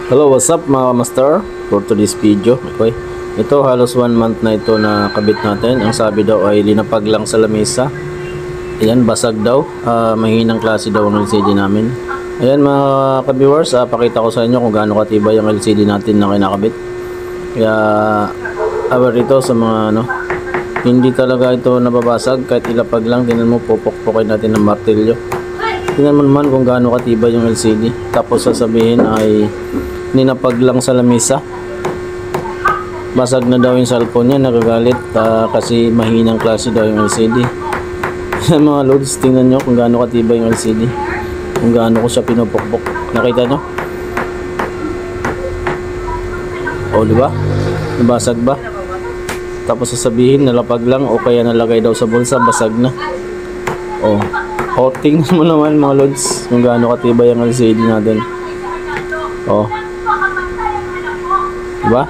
Hello, what's up mga master? For today's video, okay. Ito halos 1 month na ito na kabit natin. Ang sabi daw ay linapag lang sa lamesa. Ayan, basag daw. Mahinang klase daw ng LCD namin. Ayan mga ka-viewers, pakita ko sa inyo kung gaano katibay ang LCD natin na kinakabit. Kaya aware ito sa mga hindi talaga ito nababasag kahit ilapag lang. Tingnan mo, pupukpukin natin ng martilyo. Tingnan mo naman kung gaano katibay yung LCD. Tapos sasabihin ay ninapag lang sa lamesa. Basag na daw yung cellphone niya, nagagalit kasi mahinang klase daw yung LCD. Mga loads, tingnan nyo kung gaano katibay yung LCD, kung gaano ko siya pinupukpok. Nakita nyo? O diba? Nabasag ba? Tapos sasabihin nalapag lang o kaya nalagay daw sa bulsa, basag na. O tingnan mo naman mga loads kung gaano katibay ang LCD natin. O diba?